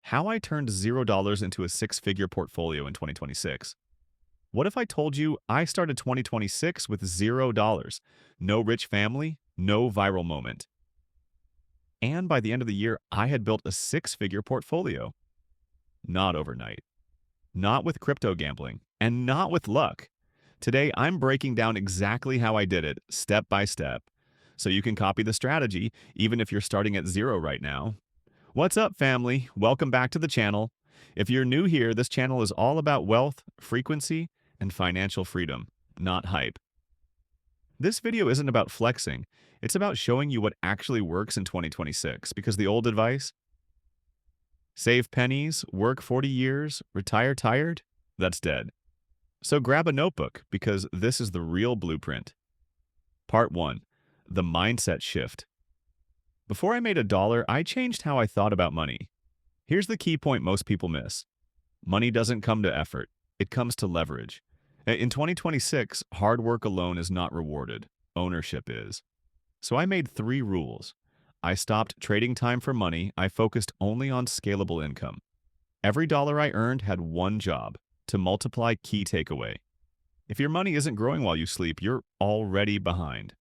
How I turned $0 into a six-figure portfolio in 2026. What if I told you I started 2026 with $0? No rich family, no viral moment. And by the end of the year, I had built a six-figure portfolio. Not overnight. Not with crypto gambling. And not with luck. Today, I'm breaking down exactly how I did it, step by step, so you can copy the strategy, even if you're starting at zero right now. What's up, family? Welcome back to the channel. If you're new here, this channel is all about wealth, frequency, and financial freedom, not hype. This video isn't about flexing. It's about showing you what actually works in 2026, because the old advice, save pennies, work 40 years, retire tired, that's dead. So grab a notebook, because this is the real blueprint. Part 1. The Mindset Shift. Before I made $1, I changed how I thought about money. Here's the key point most people miss. Money doesn't come to effort. It comes to leverage. In 2026, hard work alone is not rewarded. Ownership is. So I made 3 rules. I stopped trading time for money. I focused only on scalable income. Every dollar I earned had one job: to multiply. Key takeaway. If your money isn't growing while you sleep, you're already behind.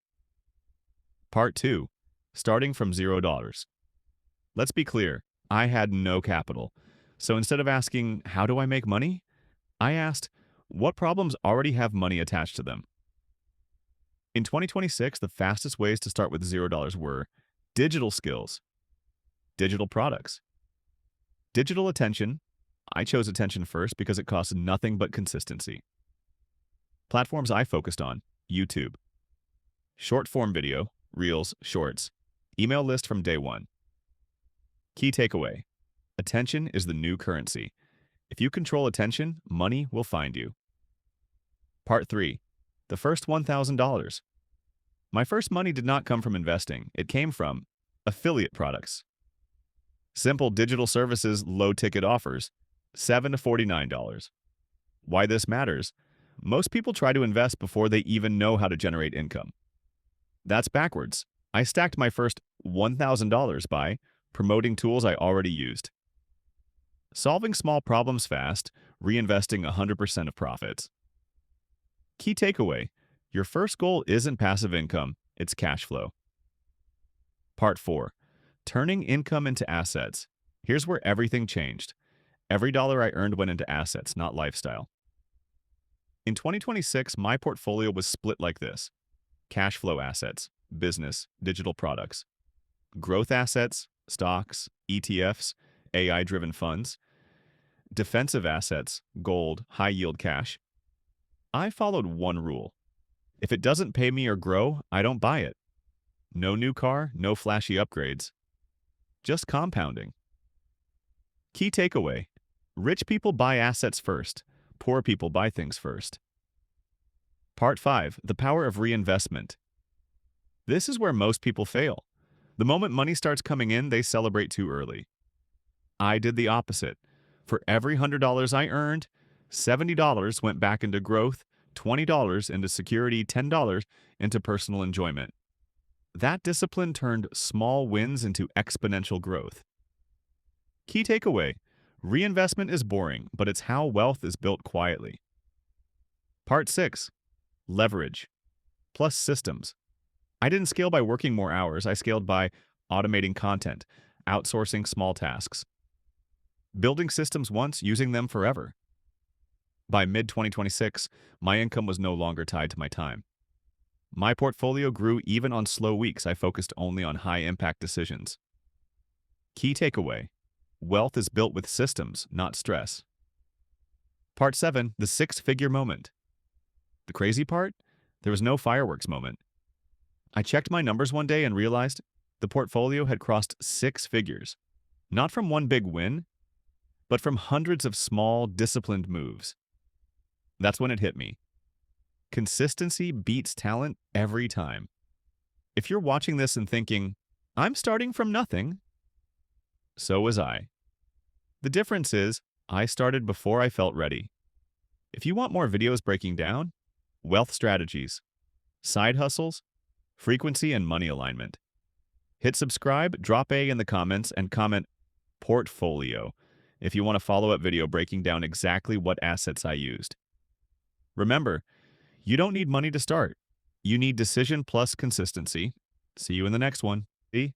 Part 2. Starting from $0. Let's be clear, I had no capital. So instead of asking, how do I make money? I asked, what problems already have money attached to them? In 2026, the fastest ways to start with $0 were digital skills, digital products, digital attention. I chose attention first because it costs nothing but consistency. Platforms I focused on: YouTube, short form video, Reels, Shorts, email list from day one. Key takeaway: attention is the new currency. If you control attention, money will find you. Part 3. The first $1,000. My first money did not come from investing. It came from affiliate products. Simple digital services, low-ticket offers, $7 to $49. Why this matters? Most people try to invest before they even know how to generate income. That's backwards. I stacked my first $1,000 by promoting tools I already used, solving small problems fast, reinvesting 100% of profits. Key takeaway: your first goal isn't passive income, it's cash flow. Part 4. Turning income into assets. Here's where everything changed. Every dollar I earned went into assets, not lifestyle. In 2026, my portfolio was split like this: cash flow assets, business, digital products; growth assets, stocks, ETFs, AI-driven funds; defensive assets, gold, high-yield cash. I followed one rule: if it doesn't pay me or grow, I don't buy it. No new car, no flashy upgrades. Just compounding. Key takeaway: rich people buy assets first. Poor people buy things first. Part 5. The power of reinvestment. This is where most people fail. The moment money starts coming in, they celebrate too early. I did the opposite. For every $100 I earned, $70 went back into growth, $20 into security, $10 into personal enjoyment. That discipline turned small wins into exponential growth. Key takeaway: reinvestment is boring, but it's how wealth is built quietly. Part 6. Leverage plus systems. I didn't scale by working more hours. I scaled by automating content, outsourcing small tasks, building systems once, using them forever. By mid-2026, my income was no longer tied to my time. My portfolio grew even on slow weeks. I focused only on high-impact decisions. Key takeaway: wealth is built with systems, not stress. Part 7. The six-figure moment. The crazy part? There was no fireworks moment. I checked my numbers one day and realized the portfolio had crossed 6 figures, not from one big win, but from hundreds of small, disciplined moves. That's when it hit me. Consistency beats talent every time. If you're watching this and thinking, I'm starting from nothing, so was I. The difference is, I started before I felt ready. If you want more videos breaking down wealth strategies, side hustles, frequency, and money alignment, hit subscribe, drop A in the comments, and comment portfolio. if you want a follow-up video breaking down exactly what assets I used. Remember, you don't need money to start. You need decision plus consistency. See you in the next one. See?